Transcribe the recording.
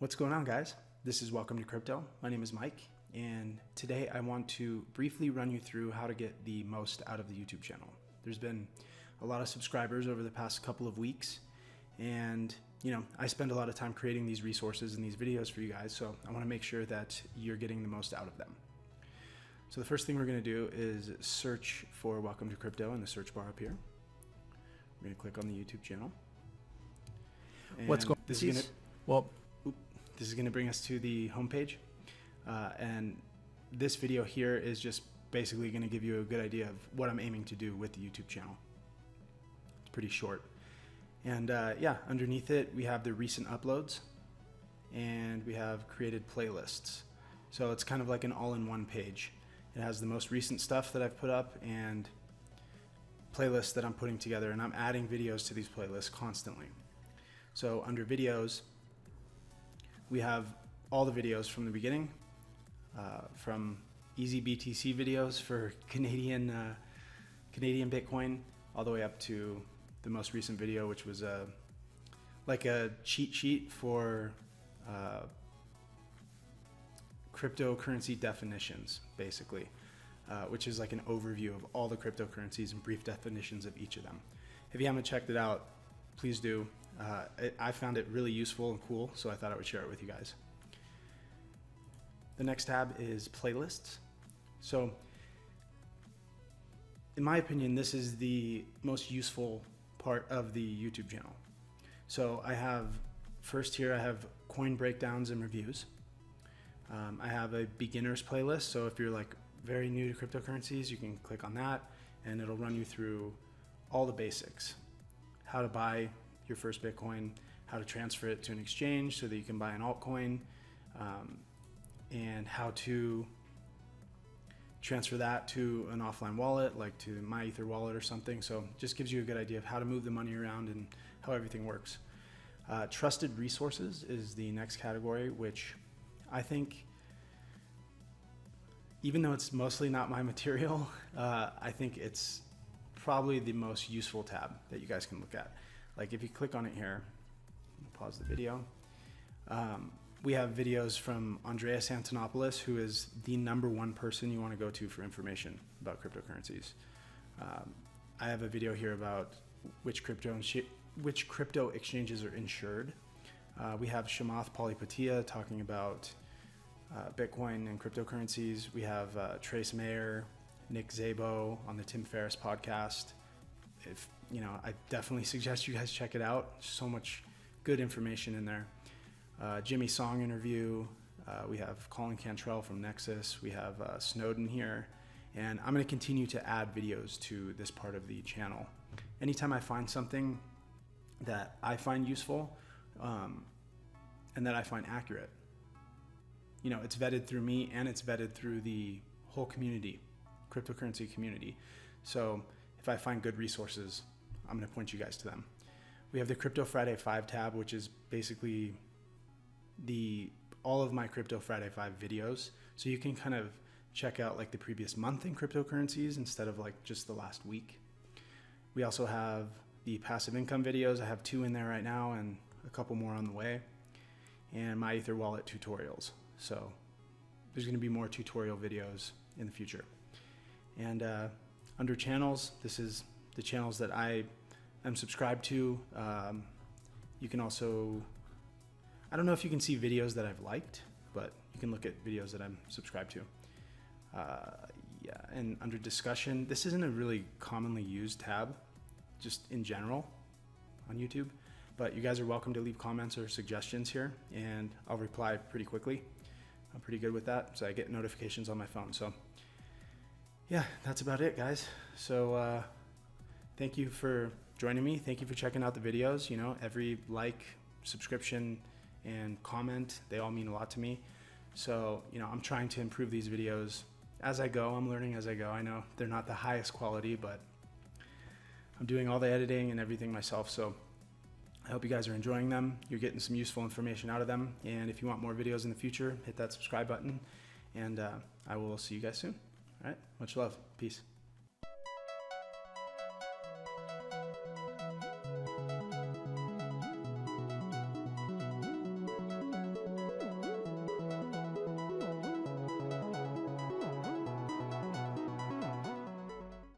What's going on, guys? This is Welcome to Crypto. My name is Mike, and today I want to briefly run you through how to get the most out of the YouTube channel. There's been a lot of subscribers over the past couple of weeks, and I spend a lot of time creating these resources and these videos for you guys, so I want to make sure that you're getting the most out of them. So the first thing we're going to do is search for Welcome to Crypto in the search bar up here. We're going to click on the YouTube channel. And What's going on? This is going to bring us to the homepage, and this video here is just basically going to give you a good idea of what I'm aiming to do with the YouTube channel. It's pretty short, and underneath it we have the recent uploads, and we have created playlists. So it's kind of like an all-in-one page. It has the most recent stuff that I've put up and playlists that I'm putting together, and I'm adding videos to these playlists constantly. So under videos, we have all the videos from the beginning, from easy BTC videos for Canadian Bitcoin, all the way up to the most recent video, which was like a cheat sheet for cryptocurrency definitions, basically, which is like an overview of all the cryptocurrencies and brief definitions of each of them. If you haven't checked it out, please do. I found it really useful and cool, so I thought I would share it with you guys. The next tab is playlists. So in my opinion, this is the most useful part of the YouTube channel. So I have, first here, I have coin breakdowns and reviews. I have a beginners playlist. So if you're like very new to cryptocurrencies, you can click on that and it'll run you through all the basics. How to buy your first Bitcoin, how to transfer it to an exchange so that you can buy an altcoin, and how to transfer that to an offline wallet, like to my Ether wallet or something. So it just gives you a good idea of how to move the money around and how everything works. Trusted resources is the next category, which I think, even though it's mostly not my material, I think it's probably the most useful tab that you guys can look at. Like if you click on it here, pause the video, we have videos from Andreas Antonopoulos, who is the #1 person you want to go to for information about cryptocurrencies. I have a video here about which crypto exchanges are insured. We have Shamath Polypatia talking about Bitcoin and cryptocurrencies. We have Trace Mayer, Nick Szabo on the Tim Ferriss podcast. I definitely suggest you guys check it out. So much good information in there. Jimmy Song interview. We have Colin Cantrell from Nexus. We have Snowden here. And I'm going to continue to add videos to this part of the channel. Anytime I find something that I find useful and that I find accurate, it's vetted through me and it's vetted through the whole community, cryptocurrency community. So if I find good resources, I'm going to point you guys to them. We have the Crypto Friday 5 tab, which is basically all of my Crypto Friday 5 videos. So you can kind of check out like the previous month in cryptocurrencies instead of like just the last week. We also have the passive income videos. I have 2 in there right now and a couple more on the way. And my Ether wallet tutorials. So there's going to be more tutorial videos in the future. And under channels, this is the channels that I am subscribed to. You can also, I don't know if you can see videos that I've liked, but you can look at videos that I'm subscribed to. And under discussion, this isn't a really commonly used tab, just in general on YouTube, but you guys are welcome to leave comments or suggestions here, and I'll reply pretty quickly. I'm pretty good with that, so I get notifications on my phone. So yeah, that's about it, guys. So thank you for joining me. Thank you for checking out the videos. Every like, subscription, and comment, they all mean a lot to me. So, I'm trying to improve these videos as I go. I'm learning as I go. I know they're not the highest quality, but I'm doing all the editing and everything myself. So I hope you guys are enjoying them. You're getting some useful information out of them. And if you want more videos in the future, hit that subscribe button, and I will see you guys soon. All right, much love. Peace.